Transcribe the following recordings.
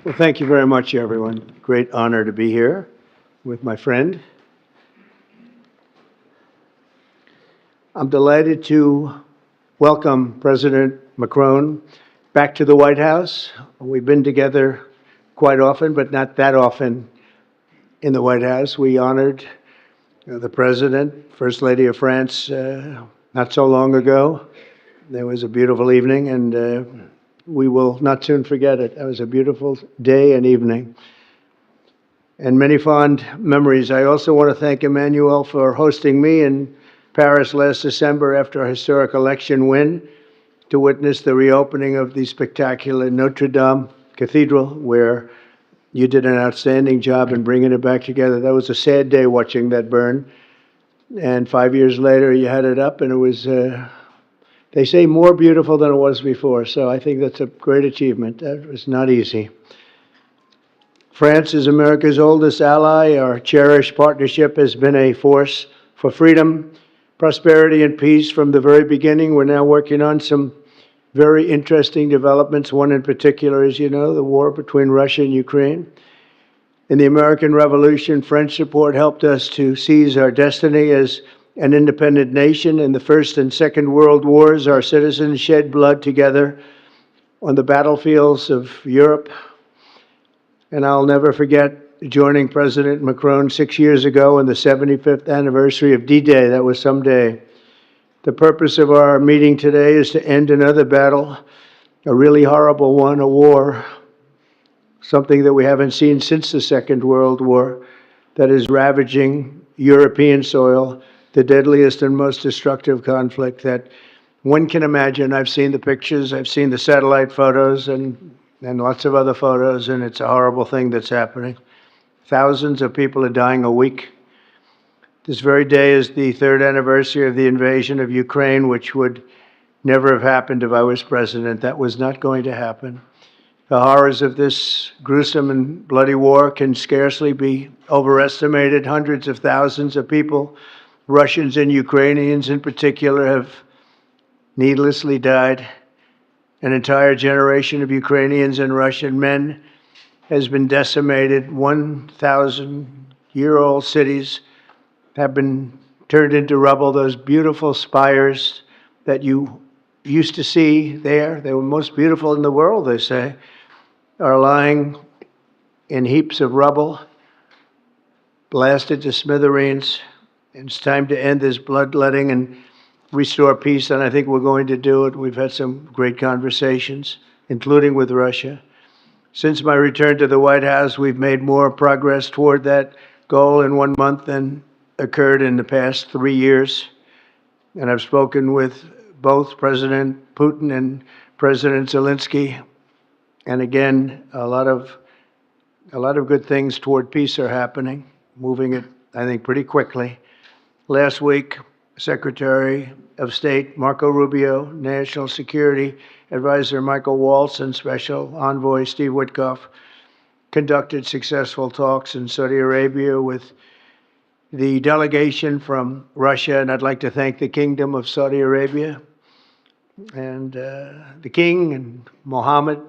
Well, thank you very much, everyone. Great honor to be here with my friend. I'm delighted to welcome President Macron back to the White House. We've been together quite often, but not that often in the White House. We honored the President, First Lady of France, not so long ago. There was a beautiful evening, and we will not soon forget it. It was a beautiful day and evening, and many fond memories. I also want to thank Emmanuel for hosting me in Paris last December after a historic election win to witness the reopening of the spectacular Notre Dame Cathedral, where you did an outstanding job in bringing it back together. That was a sad day watching that burn, and 5 years later you had it up, and it was they say more beautiful than it was before, so I think that's a great achievement. That was not easy. France is America's oldest ally. Our cherished partnership has been a force for freedom, prosperity, and peace from the very beginning. We're now working on some very interesting developments. One in particular, as you know, the war between Russia and Ukraine. In the American Revolution, French support helped us to seize our destiny as an independent nation. In the First and Second World Wars, our citizens shed blood together on the battlefields of Europe. And I'll never forget joining President Macron 6 years ago on the 75th anniversary of D-Day. That was some day. The purpose of our meeting today is to end another battle, a really horrible one, a war, something that we haven't seen since the Second World War, that is ravaging European soil, the deadliest and most destructive conflict that one can imagine. I've seen the pictures, I've seen the satellite photos and lots of other photos, and it's a horrible thing that's happening. Thousands of people are dying a week. This very day is the third anniversary of the invasion of Ukraine, which would never have happened if I was president. That was not going to happen. The horrors of this gruesome and bloody war can scarcely be overestimated. Hundreds of thousands of people, Russians and Ukrainians in particular, have needlessly died. An entire generation of Ukrainians and Russian men has been decimated. 1,000-year-old cities have been turned into rubble. Those beautiful spires that you used to see there, they were most beautiful in the world, they say, are lying in heaps of rubble, blasted to smithereens. It's time to end this bloodletting and restore peace, and I think we're going to do it. We've had some great conversations, including with Russia. Since my return to the White House, we've made more progress toward that goal in 1 month than occurred in the past 3 years. And I've spoken with both President Putin and President Zelensky. And again, a lot of good things toward peace are happening, moving it, I think, pretty quickly. Last week, Secretary of State Marco Rubio, National Security Advisor Michael Waltz, and Special Envoy Steve Witkoff conducted successful talks in Saudi Arabia with the delegation from Russia, and I'd like to thank the Kingdom of Saudi Arabia and the King and Mohammed,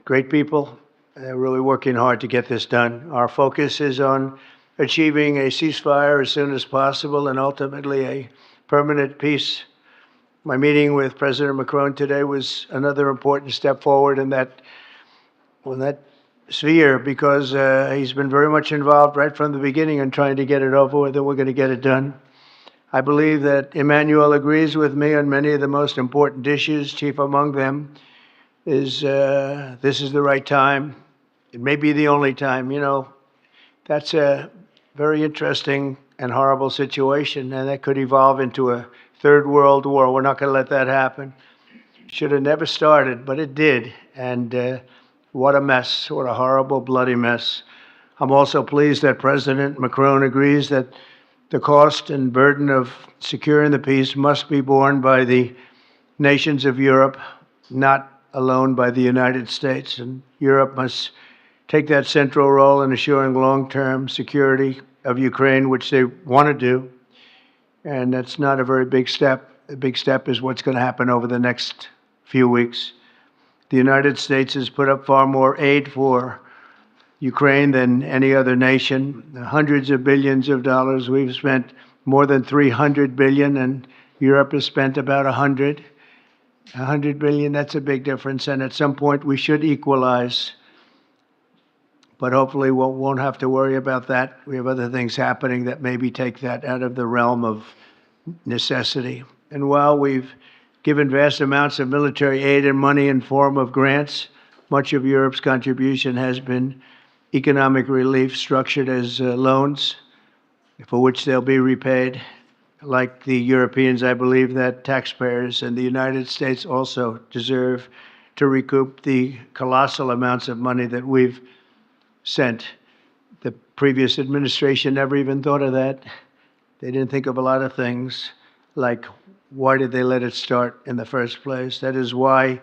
great people. They're really working hard to get this done. Our focus is on achieving a ceasefire as soon as possible and ultimately a permanent peace. My meeting with President Macron today was another important step forward in that sphere, because he's been very much involved right from the beginning in trying to get it over with, and we're going to get it done. I believe that Emmanuel agrees with me on many of the most important issues. Chief among them is this is the right time. It may be the only time. You know, that's a very interesting and horrible situation, and that could evolve into a third world war. We're not going to let that happen. Should have never started, but it did. And what a mess, what a horrible, bloody mess. I'm also pleased that President Macron agrees that the cost and burden of securing the peace must be borne by the nations of Europe, not alone by the United States. And Europe must take that central role in assuring long-term security of Ukraine, which they want to do. And that's not a very big step. The big step is what's going to happen over the next few weeks. The United States has put up far more aid for Ukraine than any other nation. Hundreds of billions of dollars. We've spent more than 300 billion, and Europe has spent about 100. 100 billion, that's a big difference, and at some point we should equalize. But hopefully we won't have to worry about that. We have other things happening that maybe take that out of the realm of necessity. And while we've given vast amounts of military aid and money in form of grants, much of Europe's contribution has been economic relief structured as loans for which they'll be repaid. Like the Europeans, I believe that taxpayers in the United States also deserve to recoup the colossal amounts of money that we've sent. The previous administration never even thought of that. They didn't think of a lot of things, like why did they let it start in the first place? That is why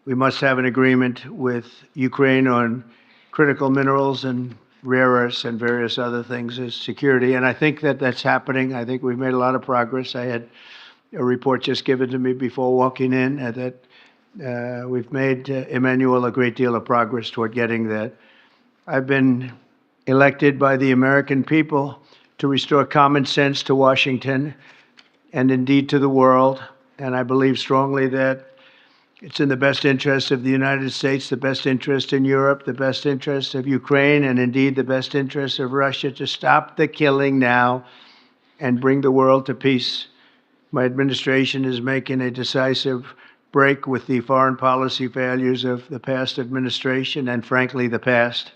we must have an agreement with Ukraine on critical minerals and rare earths and various other things as security. And I think that that's happening. I think we've made a lot of progress. I had a report just given to me before walking in that we've made, Emmanuel, a great deal of progress toward getting that. I've been elected by the American people to restore common sense to Washington and indeed to the world. And I believe strongly that it's in the best interest of the United States, the best interest in Europe, the best interest of Ukraine, and indeed the best interest of Russia to stop the killing now and bring the world to peace. My administration is making a decisive break with the foreign policy failures of the past administration and, frankly, the past.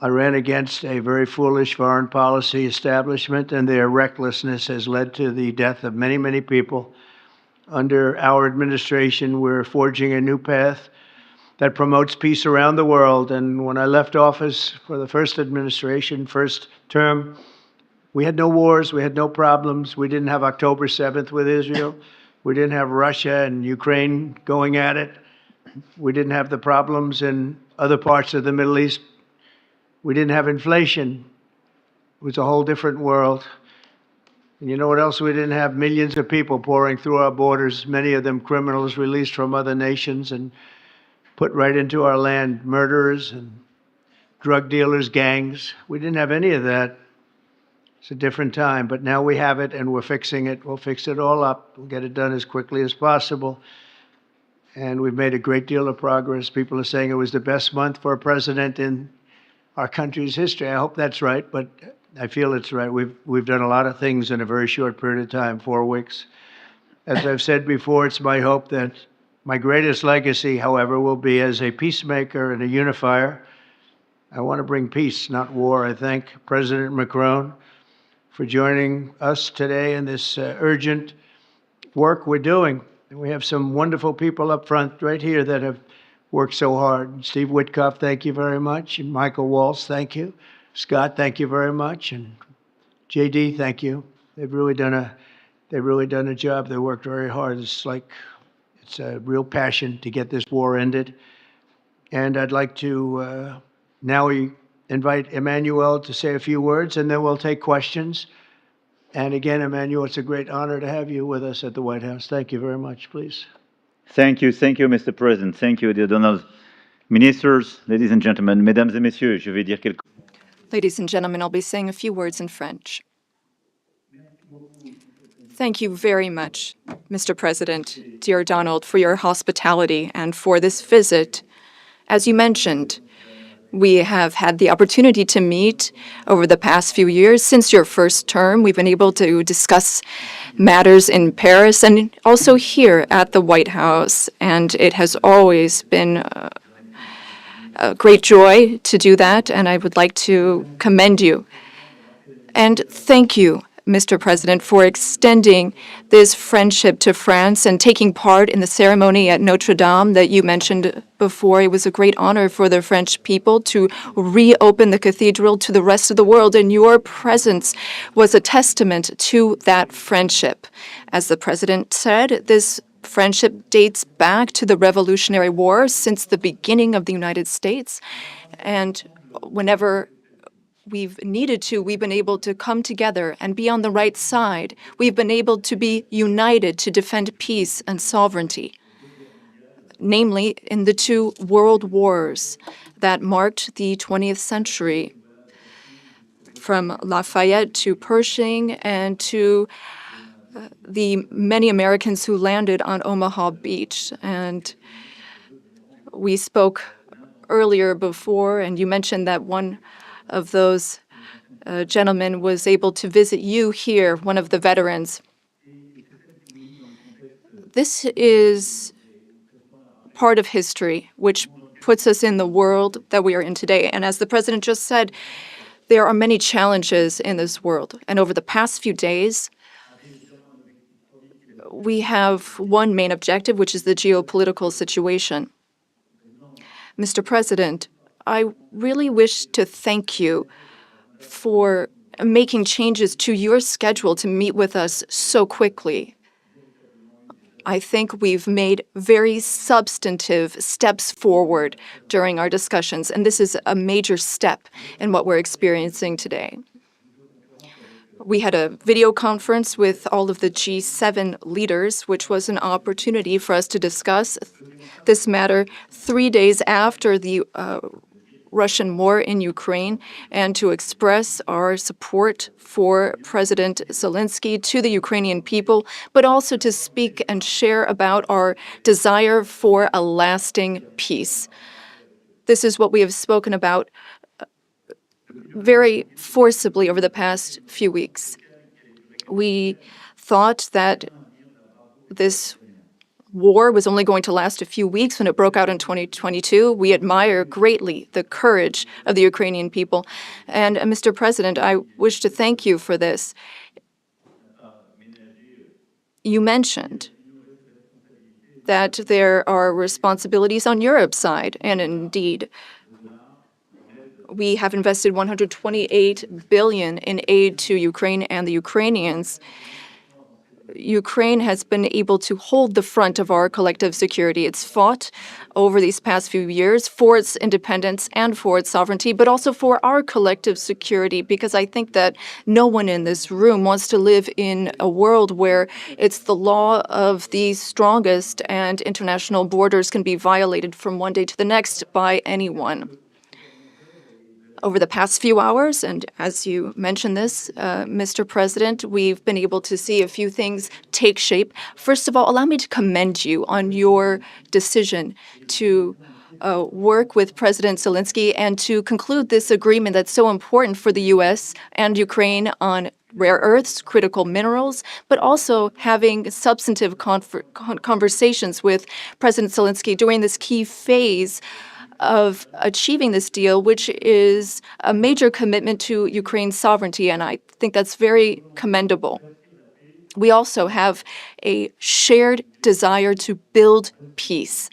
I ran against a very foolish foreign policy establishment, and their recklessness has led to the death of many, many people. Under our administration, we're forging a new path that promotes peace around the world. And when I left office for the first administration, first term, we had no wars, we had no problems. We didn't have October 7th with Israel. We didn't have Russia and Ukraine going at it. We didn't have the problems in other parts of the Middle East. We didn't have inflation. It was a whole different world. And you know what else we didn't have? Millions of people pouring through our borders, many of them criminals released from other nations and put right into our land, murderers and drug dealers, gangs. We didn't have any of that. It's a different time, but now we have it and we're fixing it. We'll fix it all up. We'll get it done as quickly as possible. And we've made a great deal of progress. People are saying it was the best month for a president in our country's history. I hope that's right, but I feel it's right. We've done a lot of things in a very short period of time, 4 weeks. As I've said before, it's my hope that my greatest legacy, however, will be as a peacemaker and a unifier. I want to bring peace, not war. I thank President Macron for joining us today in this urgent work we're doing. And we have some wonderful people up front right here that have worked so hard. Steve Witkoff, thank you very much. And Michael Walsh, thank you. Scott, thank you very much. And JD, thank you. They've really done a job. They worked very hard. It's a real passion to get this war ended. And I'd like to now we invite Emmanuel to say a few words, and then we'll take questions. And again, Emmanuel, it's a great honor to have you with us at the White House. Thank you very much, please. Thank you, Mr. President. Thank you, dear Donald. Ministers, ladies and gentlemen, mesdames et messieurs, je vais dire quelques... Ladies and gentlemen, I'll be saying a few words in French. Thank you very much, Mr. President, dear Donald, for your hospitality and for this visit. As you mentioned, we have had the opportunity to meet over the past few years. Since your first term, we've been able to discuss matters in Paris and also here at the White House. And it has always been a great joy to do that. And I would like to commend you. And thank you, Mr. President, for extending this friendship to France and taking part in the ceremony at Notre Dame that you mentioned before. It was a great honor for the French people to reopen the cathedral to the rest of the world, and your presence was a testament to that friendship. As the President said, this friendship dates back to the Revolutionary War, since the beginning of the United States, and whenever we've needed to, we've been able to come together and be on the right side. We've been able to be united to defend peace and sovereignty. namely in the two world wars that marked the 20th century, from Lafayette to Pershing and to the many Americans who landed on Omaha Beach. And we spoke earlier before, and you mentioned that one of those gentlemen was able to visit you here, one of the veterans. This is part of history, which puts us in the world that we are in today. And as the president just said, there are many challenges in this world. And over the past few days, we have one main objective, which is the geopolitical situation. Mr. President, I really wish to thank you for making changes to your schedule to meet with us so quickly. I think we've made very substantive steps forward during our discussions, and this is a major step in what we're experiencing today. We had a video conference with all of the G7 leaders, which was an opportunity for us to discuss this matter 3 days after the Russian war in Ukraine and to express our support for President Zelensky to the Ukrainian people, but also to speak and share about our desire for a lasting peace. This is what we have spoken about very forcibly over the past few weeks. We thought that this war was only going to last a few weeks when it broke out in 2022. We admire greatly the courage of the Ukrainian people. And Mr. President, I wish to thank you for this. You mentioned that there are responsibilities on Europe's side, and indeed, we have invested $128 billion in aid to Ukraine and the Ukrainians. Ukraine has been able to hold the front of our collective security. It's fought over these past few years for its independence and for its sovereignty, but also for our collective security, because I think that no one in this room wants to live in a world where it's the law of the strongest and international borders can be violated from one day to the next by anyone. Over the past few hours, and as you mentioned this, Mr. President, we've been able to see a few things take shape. First of all, allow me to commend you on your decision to work with President Zelensky and to conclude this agreement that's so important for the U.S. and Ukraine on rare earths, critical minerals, but also having substantive conversations with President Zelensky during this key phase of achieving this deal, which is a major commitment to Ukraine's sovereignty, and I think that's very commendable. We also have a shared desire to build peace.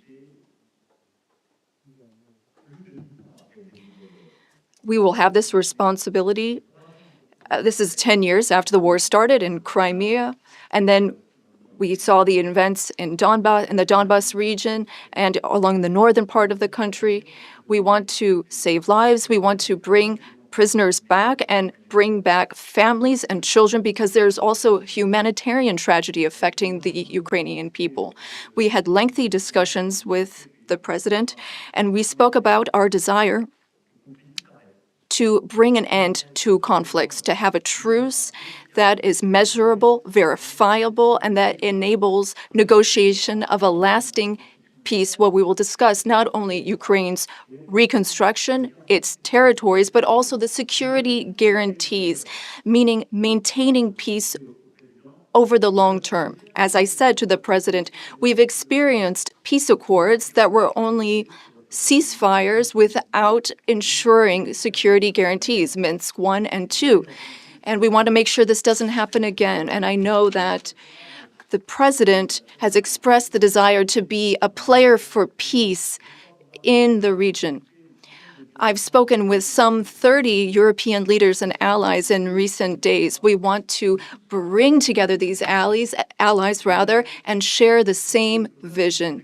We will have this responsibility. This is 10 years after the war started in Crimea, and then we saw the events in the Donbas region and along the northern part of the country. We want to save lives. We want to bring prisoners back and bring back families and children, because there's also humanitarian tragedy affecting the Ukrainian people. We had lengthy discussions with the president, and we spoke about our desire to bring an end to conflicts, to have a truce that is measurable, verifiable, and that enables negotiation of a lasting peace, where we will discuss not only Ukraine's reconstruction, its territories, but also the security guarantees, meaning maintaining peace over the long term. As I said to the president, we've experienced peace accords that were only ceasefires without ensuring security guarantees, Minsk I and II. And we want to make sure this doesn't happen again. And I know that the president has expressed the desire to be a player for peace in the region. I've spoken with some 30 European leaders and allies in recent days. We want to bring together these allies, and share the same vision.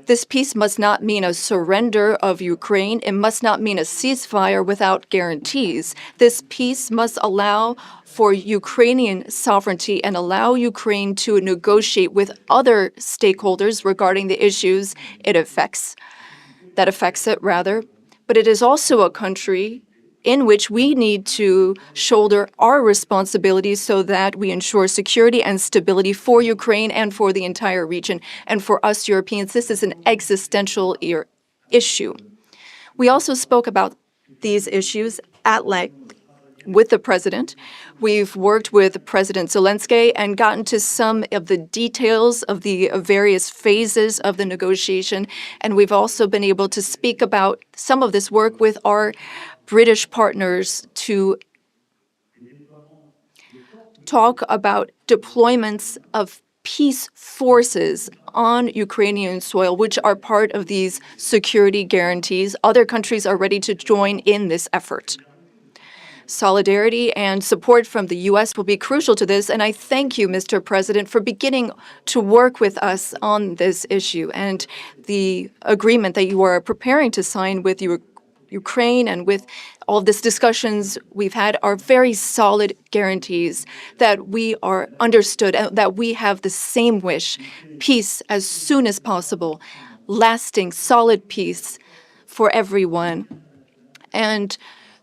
This peace must not mean a surrender of Ukraine. It must not mean a ceasefire without guarantees. This peace must allow for Ukrainian sovereignty and allow Ukraine to negotiate with other stakeholders regarding the issues it affects, But it is also a country in which we need to shoulder our responsibilities so that we ensure security and stability for Ukraine and for the entire region. And for us Europeans, this is an existential issue. We also spoke about these issues at length with the president. We've worked with President Zelensky and gotten to some of the details of the various phases of the negotiation. And we've also been able to speak about some of this work with our British partners to talk about deployments of peace forces on Ukrainian soil, which are part of these security guarantees. Other countries are ready to join in this effort. Solidarity and support from the U.S. will be crucial to this, and I thank you, Mr. President, for beginning to work with us on this issue and the agreement that you are preparing to sign with Ukraine and with all of these discussions we've had are very solid guarantees that we are understood and that we have the same wish, peace as soon as possible, lasting, solid peace for everyone. And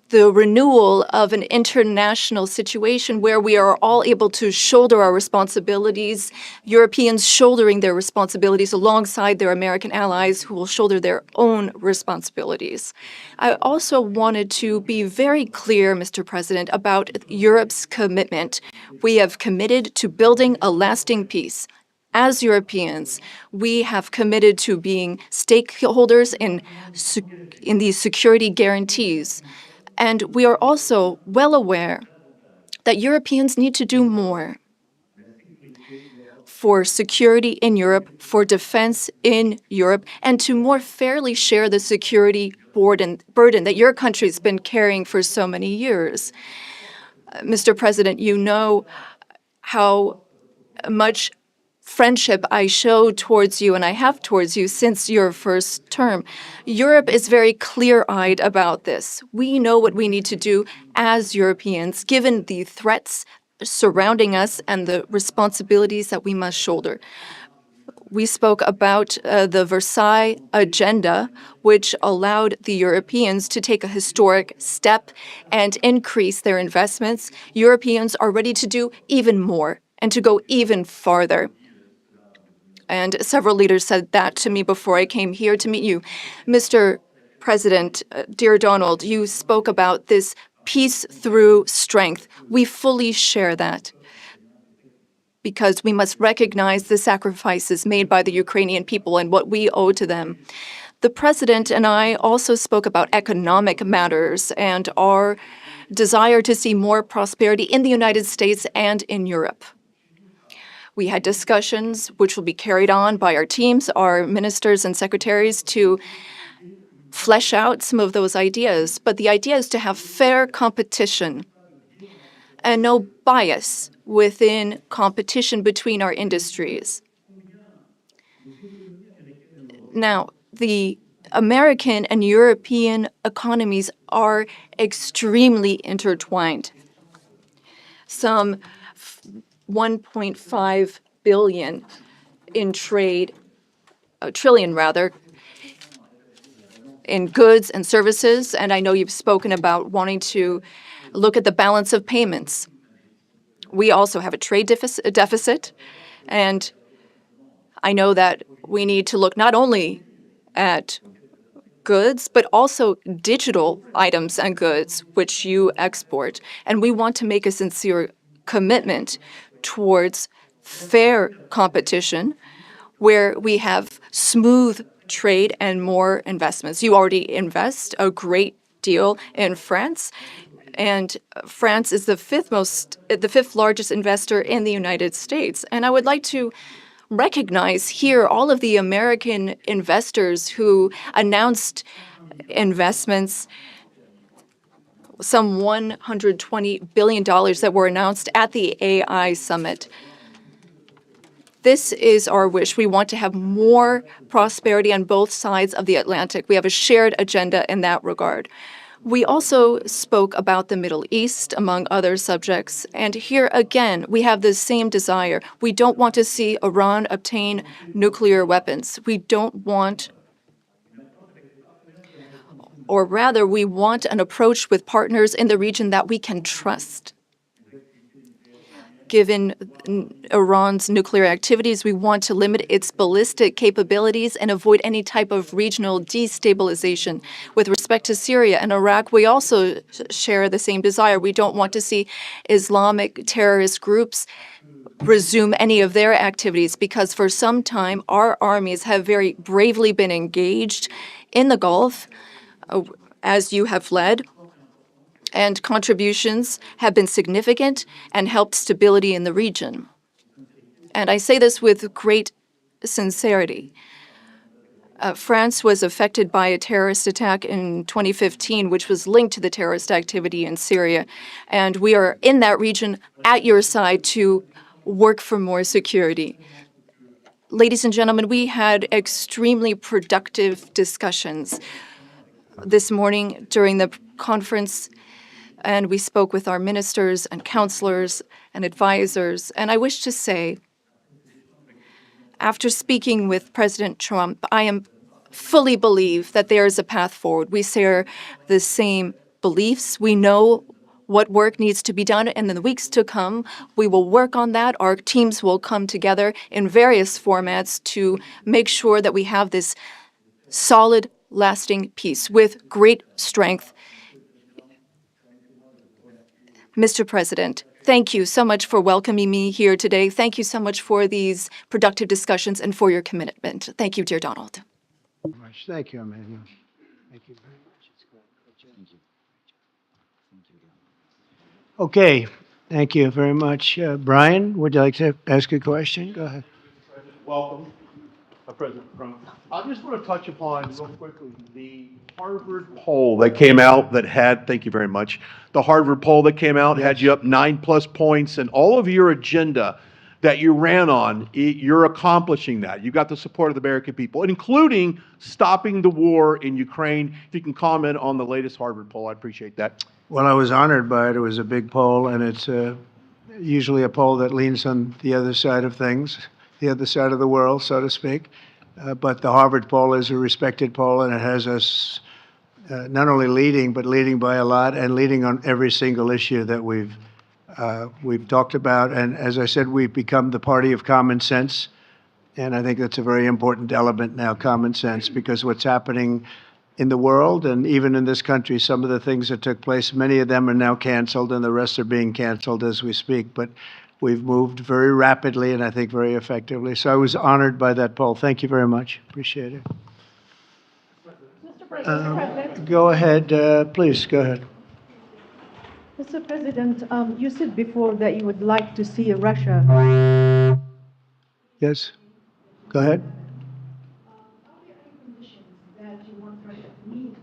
the renewal of an international situation where we are all able to shoulder our responsibilities, Europeans shouldering their responsibilities alongside their American allies who will shoulder their own responsibilities. I also wanted to be very clear, Mr. President, about Europe's commitment. We have committed to building a lasting peace. As Europeans, we have committed to being stakeholders in these security guarantees. And we are also well aware that Europeans need to do more for security in Europe, for defense in Europe, and to more fairly share the security burden that your country's been carrying for so many years. Mr. President, you know how much friendship I show towards you and I have towards you since your first term. Europe is very clear-eyed about this. We know what we need to do as Europeans, given the threats surrounding us and the responsibilities that we must shoulder. We spoke about the Versailles Agenda, which allowed the Europeans to take a historic step and increase their investments. Europeans are ready to do even more and to go even farther. And several leaders said that to me before I came here to meet you. Mr. President, dear Donald, you spoke about this peace through strength. We fully share that because we must recognize the sacrifices made by the Ukrainian people and what we owe to them. The President and I also spoke about economic matters and our desire to see more prosperity in the United States and in Europe. We had discussions which will be carried on by our teams, our ministers and secretaries, to flesh out some of those ideas. But the idea is to have fair competition and no bias within competition between our industries. Now, the American and European economies are extremely intertwined. Some 1.5 billion in trade, trillion rather, in goods and services. And I know you've spoken about wanting to look at the balance of payments. We also have a trade deficit, and I know that we need to look not only at goods, but also digital items and goods which you export. And we want to make a sincere commitment towards fair competition where we have smooth trade and more investments. You already invest a great deal in France, and France is the fifth largest investor in the United States. And I would like to recognize here all of the American investors who announced investments, some $120 billion that were announced at the AI summit. This is our wish. We want to have more prosperity on both sides of the Atlantic. We have a shared agenda in that regard. We also spoke about the Middle East, among other subjects, and here again, we have the same desire. We don't want to see Iran obtain nuclear weapons. We don't want, or rather, we want an approach with partners in the region that we can trust. Given Iran's nuclear activities, we want to limit its ballistic capabilities and avoid any type of regional destabilization. With respect to Syria and Iraq, we also share the same desire. We don't want to see Islamic terrorist groups resume any of their activities because for some time our armies have very bravely been engaged in the Gulf, as you have led, and contributions have been significant and helped stability in the region. And I say this with great sincerity. France was affected by a terrorist attack in 2015, which was linked to the terrorist activity in Syria. And we are in that region at your side to work for more security. Ladies and gentlemen, we had extremely productive discussions this morning during the conference, and we spoke with our ministers and counselors and advisors. And I wish to say, after speaking with President Trump, I am fully believe that there is a path forward. We share the same beliefs. We know what work needs to be done, and in the weeks to come, we will work on that. Our teams will come together in various formats to make sure that we have this solid, lasting peace with great strength. Mr. President, thank you so much for welcoming me here today. Thank you so much for these productive discussions and for your commitment. Thank you, dear Donald. Thank you, Emmanuel. Thank you very much. It's great. Okay, thank you very much. Brian, would you like to ask a question? Go ahead. Welcome, President Macron. I just want to touch upon real quickly the Harvard poll that came out that had, thank you very much, the Harvard poll that came out had you up 9+ points, and all of your agenda that you ran on, you're accomplishing that. You got the support of the American people, including stopping the war in Ukraine. If you can comment on the latest Harvard poll, I'd appreciate that. Well, I was honored by it. It was a big poll, and it's usually a poll that leans on the other side of things, the other side of the world, so to speak. But the Harvard poll is a respected poll, and it has us not only leading, but leading by a lot, and leading on every single issue that we've talked about. And as I said, we've become the party of common sense, and I think that's a very important element now, common sense, because what's happening in the world and even in this country, some of the things that took place, many of them are now canceled, and the rest are being canceled as we speak. But we've moved very rapidly and I think very effectively. So I was honored by that poll. Thank you very much. Appreciate it. Mr. President, Go ahead, please, go ahead. Mr. President, you said before that you would like to see Russia. Yes, go ahead. That you want Russia to meet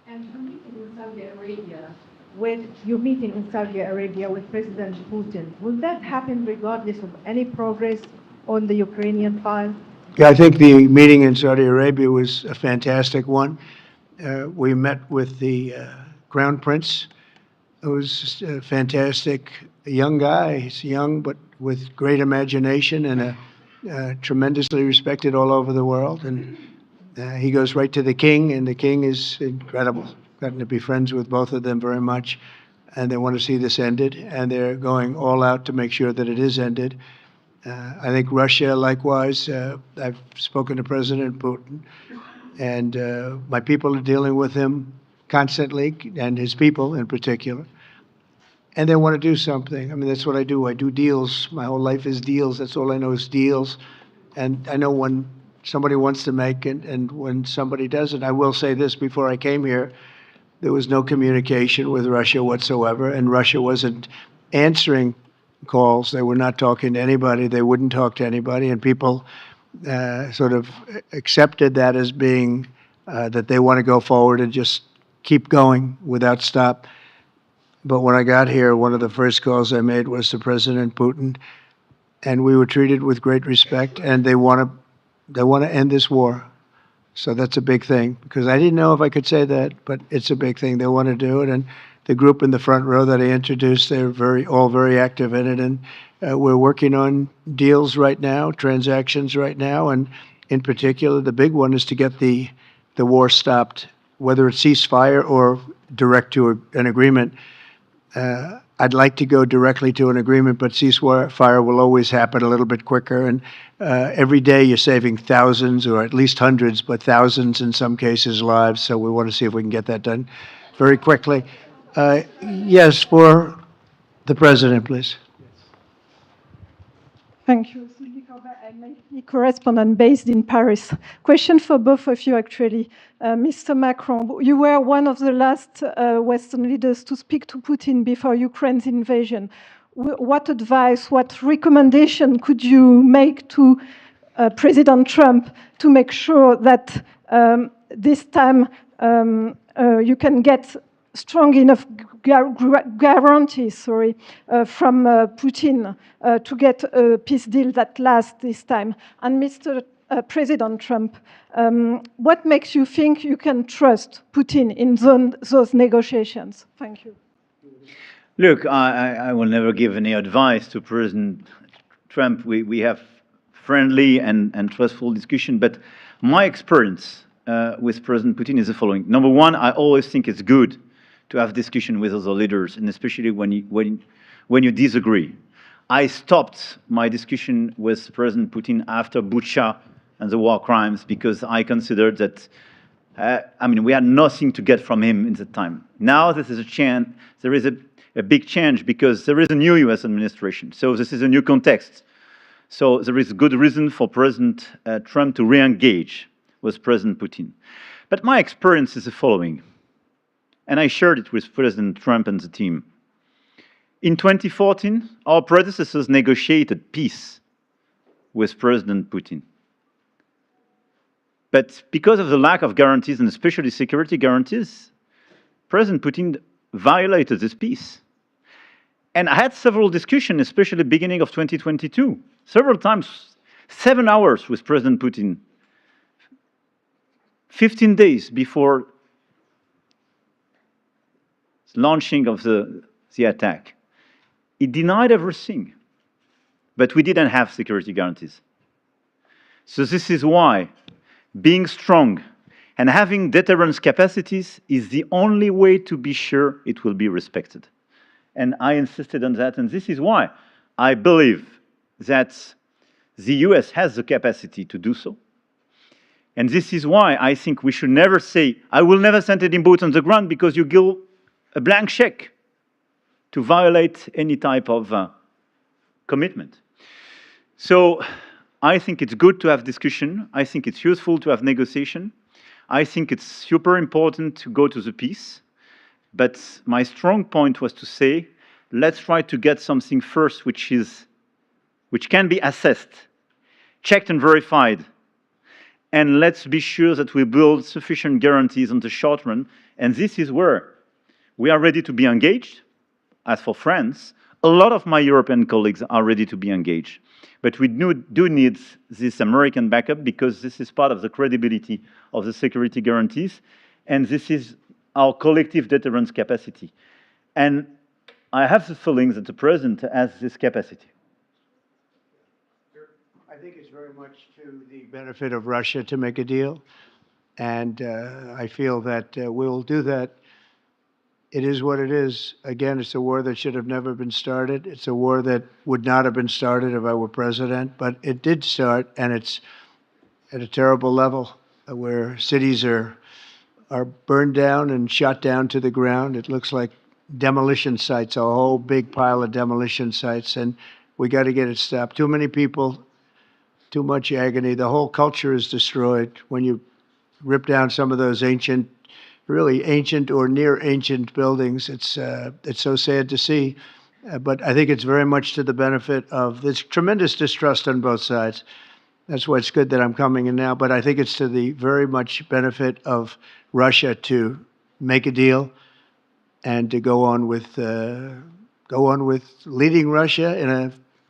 and you're meeting in Saudi Arabia you're meeting in Saudi Arabia with President Putin. Will that happen regardless of any progress on the Ukrainian file? Yeah, I think the meeting in Saudi Arabia was a fantastic one. We met with the Crown Prince. It was just a fantastic young guy. He's young, but with great imagination and tremendously respected all over the world. And he goes right to the king, and the king is incredible. Gotten to be friends with both of them very much, and they want to see this ended, and they're going all out to make sure that it is ended. I think Russia, likewise, I've spoken to President Putin, and my people are dealing with him constantly, and his people in particular. And they want to do something. I mean, that's what I do. I do deals. My whole life is deals. That's all I know is deals. And I know when somebody wants to make it and when somebody doesn't. I will say this, before I came here, there was no communication with Russia whatsoever, and Russia wasn't answering calls. They were not talking to anybody. They wouldn't talk to anybody, and people sort of accepted that as being that they want to go forward and just keep going without stop. But when I got here, one of the first calls I made was to President Putin, and we were treated with great respect, and they want to end this war. So that's a big thing, because I didn't know if I could say that, but it's a big thing. They want to do it, and the group in the front row that I introduced, they're all very active in it, and we're working on deals right now, transactions right now, and in particular, the big one is to get the war stopped, whether it's ceasefire or direct to an agreement. I'd like to go directly to an agreement, but ceasefire will always happen a little bit quicker. And every day you're saving thousands, or at least hundreds, but thousands in some cases, lives. So we want to see if we can get that done very quickly. Yes, for the president, please. Thank you. Sylvie Corbett, I'm a correspondent based in Paris. Question for both of you, actually. Mr. Macron, you were one of the last Western leaders to speak to Putin before Ukraine's invasion. What advice, what recommendation could you make to President Trump to make sure that this time you can get strong enough guarantees, from Putin to get a peace deal that lasts this time? And Mr. President Trump, what makes you think you can trust Putin in those negotiations? Thank you. Look, I will never give any advice to President Trump. We have friendly and trustful discussion, but my experience with President Putin is the following. Number one, I always think it's good to have discussion with other leaders, and especially when you disagree. I stopped my discussion with President Putin after Bucha and the war crimes, because I considered that, we had nothing to get from him in that time. Now this is there is a big change, because there is a new US administration. So this is a new context. So there is good reason for President Trump to re-engage with President Putin. But my experience is the following, and I shared it with President Trump and the team. In 2014, our predecessors negotiated peace with President Putin. But because of the lack of guarantees, and especially security guarantees, President Putin violated this peace. And I had several discussions, especially at the beginning of 2022, several times, 7 hours with President Putin, 15 days before launching of the attack. He denied everything, but we didn't have security guarantees. So this is why being strong and having deterrence capacities is the only way to be sure it will be respected. And I insisted on that, and this is why I believe that the US has the capacity to do so. And this is why I think we should never say, I will never send any boots on the ground, because you give a blank check to violate any type of commitment. So I think it's good to have discussion. I think it's useful to have negotiation. I think it's super important to go to the peace. But my strong point was to say, let's try to get something first which can be assessed, checked and verified. And let's be sure that we build sufficient guarantees on the short run. And this is where we are ready to be engaged. As for France, a lot of my European colleagues are ready to be engaged. But we do need this American backup, because this is part of the credibility of the security guarantees. And this is our collective deterrence capacity. And I have the feeling that the President has this capacity. I think it's very much to the benefit of Russia to make a deal. And I feel that we'll do that. It is what it is. Again, it's a war that should have never been started. It's a war that would not have been started if I were president, but it did start, and it's at a terrible level where cities are burned down and shot down to the ground. It looks like demolition sites, a whole big pile of demolition sites, and we got to get it stopped. Too many people, too much agony. The whole culture is destroyed when you rip down some of those really ancient or near ancient buildings. It's so sad to see, but I think it's very much to the benefit of this tremendous distrust on both sides. That's why it's good that I'm coming in now, but I think it's to the very much benefit of Russia to make a deal and to go on with leading Russia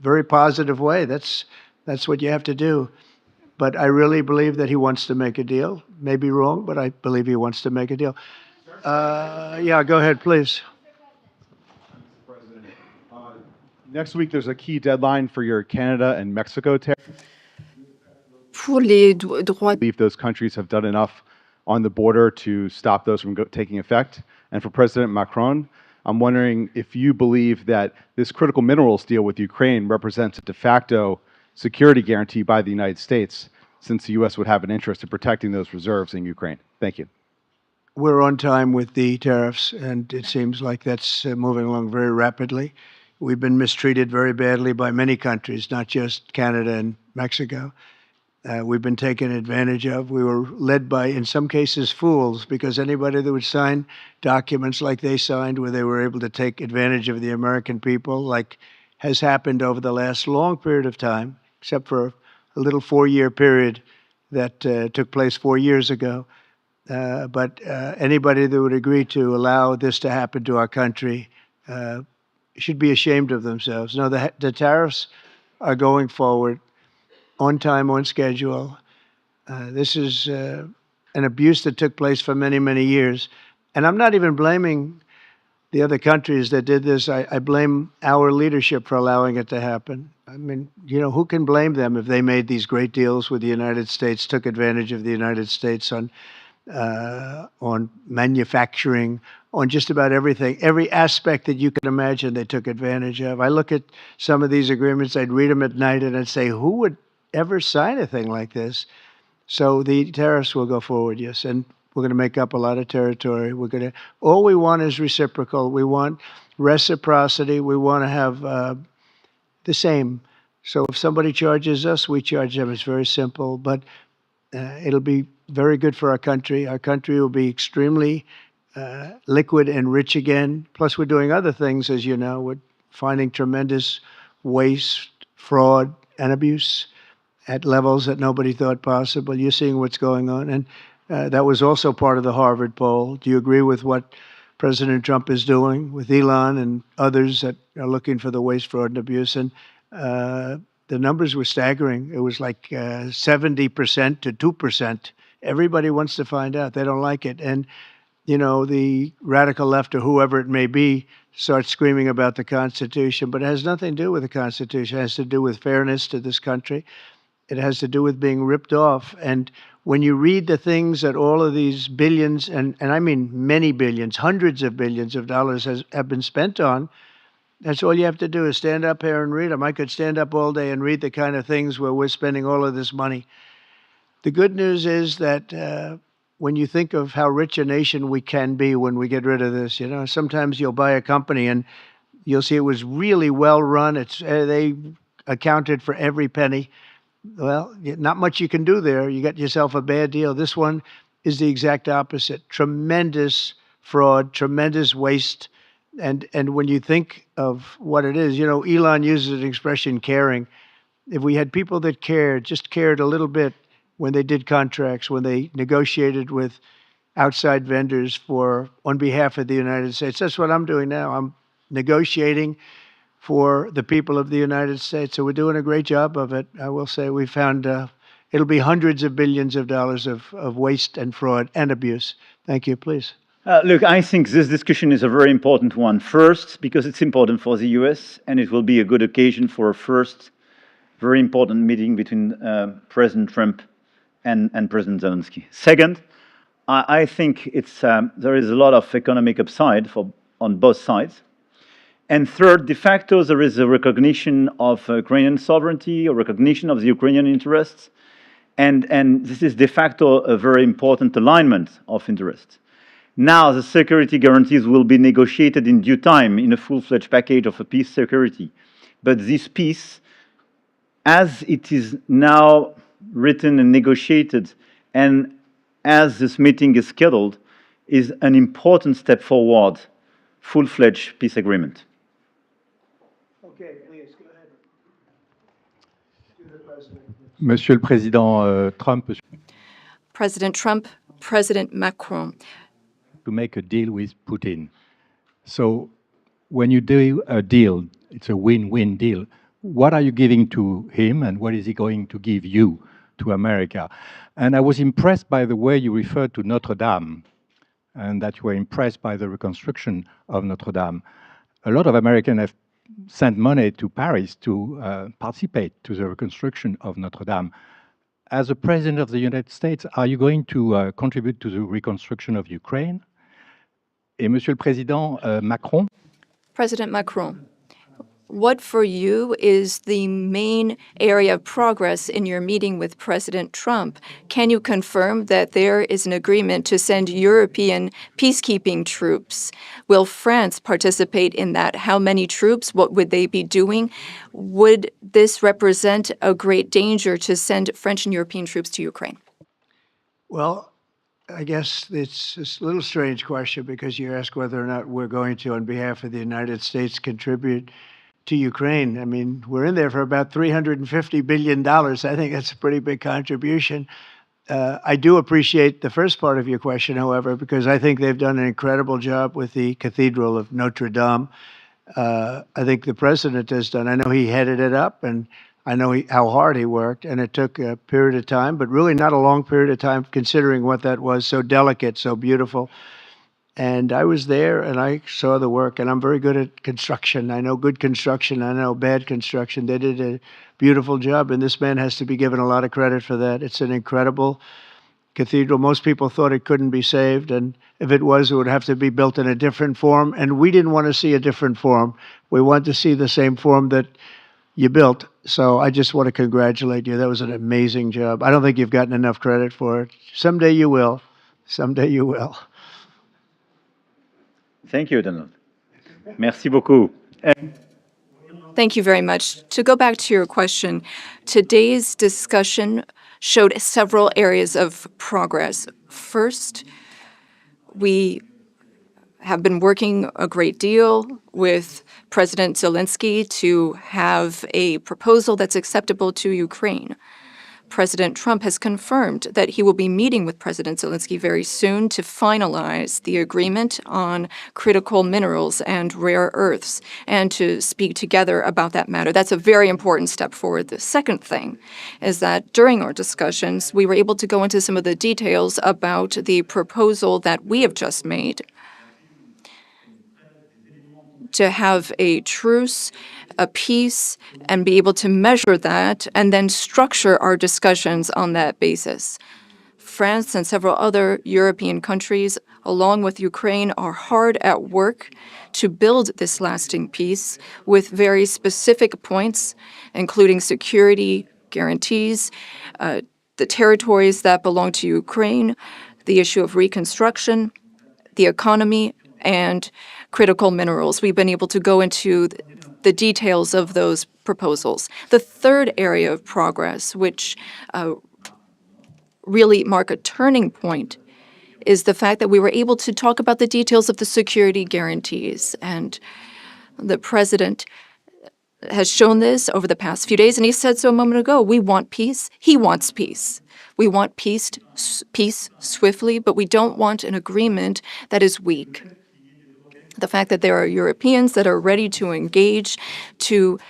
very positive way. That's what you have to do. But I really believe that he wants to make a deal. Maybe wrong, but I believe he wants to make a deal. Yeah, go ahead, please. Next week, there's a key deadline for your Canada and Mexico tariffs. Pour les droits I believe those countries have done enough on the border to stop those from taking effect. And for President Macron, I'm wondering if you believe that this critical minerals deal with Ukraine represents a de facto security guarantee by the United States, since the U.S. would have an interest in protecting those reserves in Ukraine. Thank you. We're on time with the tariffs, and it seems like that's moving along very rapidly. We've been mistreated very badly by many countries, not just Canada and Mexico. We've been taken advantage of. We were led by, in some cases, fools, because anybody that would sign documents like they signed, where they were able to take advantage of the American people, like has happened over the last long period of time, except for a little 4-year period that took place 4 years ago. But anybody that would agree to allow this to happen to our country should be ashamed of themselves. No, the tariffs are going forward on time, on schedule. This is an abuse that took place for many, many years. And I'm not even blaming the other countries that did this. I blame our leadership for allowing it to happen. I mean, you know, who can blame them if they made these great deals with the United States, took advantage of the United States on manufacturing, on just about everything, every aspect that you can imagine they took advantage of. I look at some of these agreements, I'd read them at night, and I'd say, who would ever sign a thing like this? So the tariffs will go forward, yes, and we're going to make up a lot of territory. All we want is reciprocal. We want reciprocity. We want to have the same. So if somebody charges us, we charge them. It's very simple, but it'll be very good for our country. Our country will be extremely liquid and rich again. Plus, we're doing other things, as you know. We're finding tremendous waste, fraud, and abuse at levels that nobody thought possible. You're seeing what's going on. And that was also part of the Harvard poll. Do you agree with what President Trump is doing with Elon and others that are looking for the waste, fraud, and abuse? And the numbers were staggering. It was like 70% to 2%. Everybody wants to find out. They don't like it. And, you know, the radical left or whoever it may be starts screaming about the Constitution, but it has nothing to do with the Constitution. It has to do with fairness to this country. It has to do with being ripped off. And when you read the things that all of these billions, and I mean many billions, hundreds of billions of dollars have been spent on, that's all you have to do is stand up here and read them. I could stand up all day and read the kind of things where we're spending all of this money. The good news is that when you think of how rich a nation we can be when we get rid of this, you know, sometimes you'll buy a company and you'll see it was really well run. They accounted for every penny. Well, not much you can do there. You got yourself a bad deal. This one is the exact opposite. Tremendous fraud, tremendous waste. And when you think of what it is, you know, Elon uses an expression, caring. If we had people that cared, just cared a little bit when they did contracts, when they negotiated with outside vendors on behalf of the United States. That's what I'm doing now. I'm negotiating for the people of the United States. So we're doing a great job of it. I will say we found it'll be hundreds of billions of dollars of waste and fraud and abuse. Thank you. Please. Look, I think this discussion is a very important one. First, because it's important for the US, and it will be a good occasion for a first very important meeting between President Trump and President Zelensky. Second, I think there is a lot of economic upside on both sides. And third, de facto, there is a recognition of Ukrainian sovereignty, a recognition of the Ukrainian interests, and this is de facto a very important alignment of interests. Now, the security guarantees will be negotiated in due time in a full-fledged package of a peace security. But this peace, as it is now written and negotiated, and as this meeting is scheduled, is an important step forward, full-fledged peace agreement. Okay, please, go ahead. To the President. Monsieur le Président Trump, President Trump, President Macron. to make a deal with Putin. So when you do a deal, it's a win-win deal. what are you giving to him and what is he going to give you, to America? And I was impressed by the way you referred to Notre Dame and that you were impressed by the reconstruction of Notre Dame. A lot of Americans have sent money to Paris to participate to the reconstruction of Notre Dame. As a president of the United States, are you going to contribute to the reconstruction of Ukraine? Et Monsieur le Président Macron, President Macron, what for you is the main area of progress in your meeting with President Trump? Can you confirm that there is an agreement to send European peacekeeping troops? Will France participate in that? How many troops? What would they be doing? Would this represent a great danger to send French and European troops to Ukraine? Well, I guess it's a little strange question because you ask whether or not we're going to, on behalf of the United States, contribute to Ukraine. I mean, we're in there for about $350 billion. I think that's a pretty big contribution. I do appreciate the first part of your question, however, because I think they've done an incredible job with the Cathedral of Notre Dame. I think the president has done. I know he headed it up, and I know how hard he worked, and it took a period of time, but really not a long period of time considering what that was, so delicate, so beautiful. And I was there, and I saw the work, and I'm very good at construction. I know good construction. I know bad construction. They did a beautiful job, and this man has to be given a lot of credit for that. It's an incredible cathedral. Most people thought it couldn't be saved, and if it was, it would have to be built in a different form, and we didn't want to see a different form. We wanted to see the same form that you built. So I just want to congratulate you. That was an amazing job. I don't think you've gotten enough credit for it. Someday you will. Someday you will. Thank you, Donald. Merci beaucoup. Thank you very much. To go back to your question, today's discussion showed several areas of progress. First, we have been working a great deal with President Zelensky to have a proposal that's acceptable to Ukraine. President Trump has confirmed that he will be meeting with President Zelensky very soon to finalize the agreement on critical minerals and rare earths and to speak together about that matter. That's a very important step forward. The second thing is that during our discussions, we were able to go into some of the details about the proposal that we have just made to have a truce, a peace, and be able to measure that and then structure our discussions on that basis. France and several other European countries, along with Ukraine, are hard at work to build this lasting peace with very specific points, including security guarantees, the territories that belong to Ukraine, the issue of reconstruction, the economy, and critical minerals. We've been able to go into the details of those proposals. The third area of progress, which really mark a turning point, is the fact that we were able to talk about the details of the security guarantees. And the president has shown this over the past few days, and he said so a moment ago. We want peace. He wants peace. We want peace swiftly, but we don't want an agreement that is weak. The fact that there are Europeans that are ready to engage, to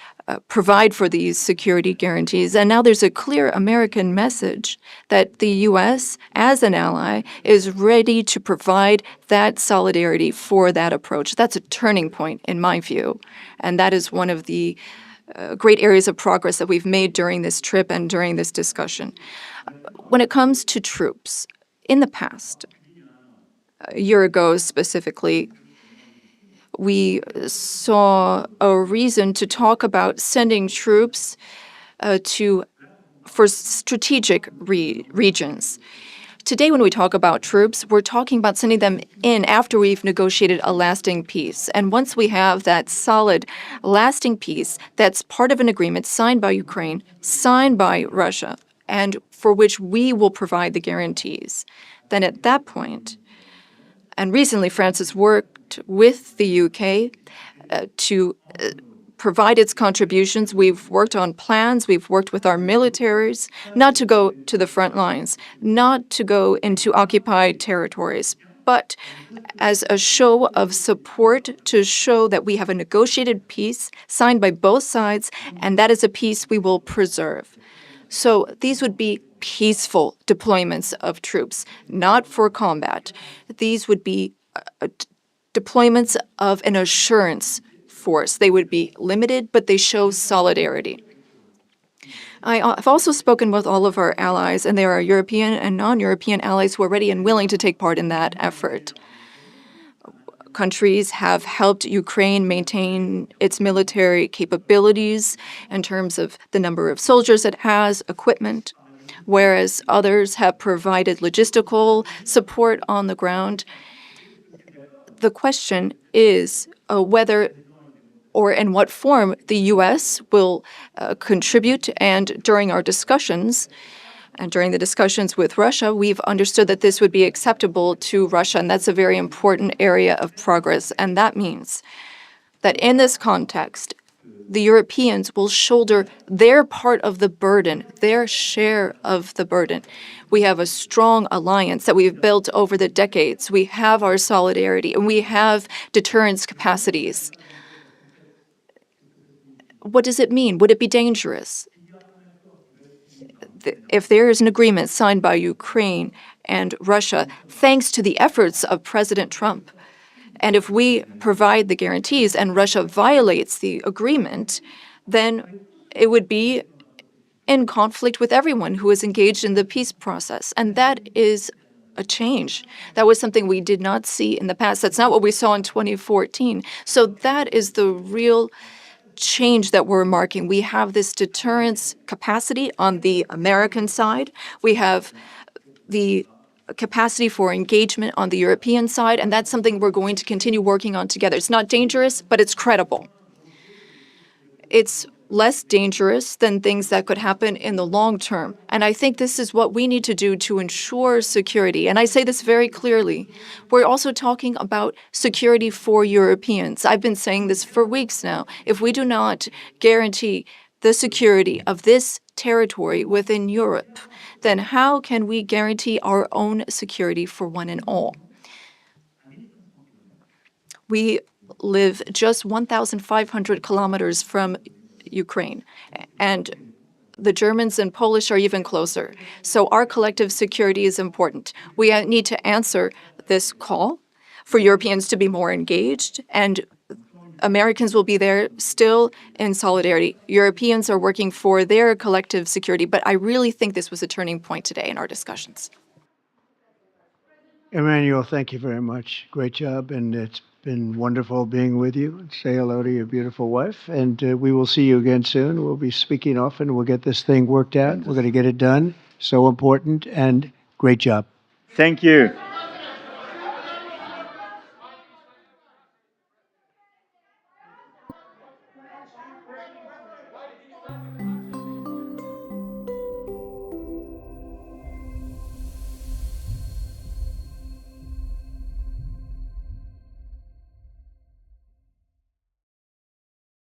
provide for these security guarantees. And now there's a clear American message that the U.S., as an ally, is ready to provide that solidarity for that approach. That's a turning point, in my view. And that is one of the great areas of progress that we've made during this trip and during this discussion. When it comes to troops, in the past, a year ago specifically, we saw a reason to talk about sending troops for strategic regions. Today, when we talk about troops, we're talking about sending them in after we've negotiated a lasting peace. And once we have that solid, lasting peace that's part of an agreement signed by Ukraine, signed by Russia, and for which we will provide the guarantees, then at that point, and recently France has worked with the UK to provide its contributions. We've worked on plans. We've worked with our militaries not to go to the front lines, not to go into occupied territories, but as a show of support to show that we have a negotiated peace signed by both sides, and that is a peace we will preserve. So these would be peaceful deployments of troops, not for combat. These would be deployments of an assurance force. They would be limited, but they show solidarity. I've also spoken with all of our allies, and there are European and non-European allies who are ready and willing to take part in that effort. Countries have helped Ukraine maintain its military capabilities in terms of the number of soldiers it has, equipment, whereas others have provided logistical support on the ground. The question is whether or in what form the U.S. will contribute. And during our discussions, and during the discussions with Russia, we've understood that this would be acceptable to Russia, and that's a very important area of progress. And that means that in this context, the Europeans will shoulder their part of the burden, their share of the burden. We have a strong alliance that we've built over the decades. We have our solidarity, and we have deterrence capacities. What does it mean? Would it be dangerous? If there is an agreement signed by Ukraine and Russia, thanks to the efforts of President Trump, and if we provide the guarantees and Russia violates the agreement, then it would be in conflict with everyone who is engaged in the peace process. And that is a change. That was something we did not see in the past. That's not what we saw in 2014. So that is the real change that we're marking. We have this deterrence capacity on the American side. We have the capacity for engagement on the European side, and that's something we're going to continue working on together. It's not dangerous, but it's credible. It's less dangerous than things that could happen in the long term. And I think this is what we need to do to ensure security. And I say this very clearly. We're also talking about security for Europeans. I've been saying this for weeks now. If we do not guarantee the security of this territory within Europe, then how can we guarantee our own security for one and all? We live just 1,500 kilometers from Ukraine, and the Germans and Polish are even closer. So our collective security is important. We need to answer this call for Europeans to be more engaged, and Americans will be there still in solidarity. Europeans are working for their collective security, but I really think this was a turning point today in our discussions. Emmanuel, thank you very much. Great job, and it's been wonderful being with you. Say hello to your beautiful wife, and we will see you again soon. We'll be speaking often. We'll get this thing worked out. We're going to get it done. So important, and great job. Thank you.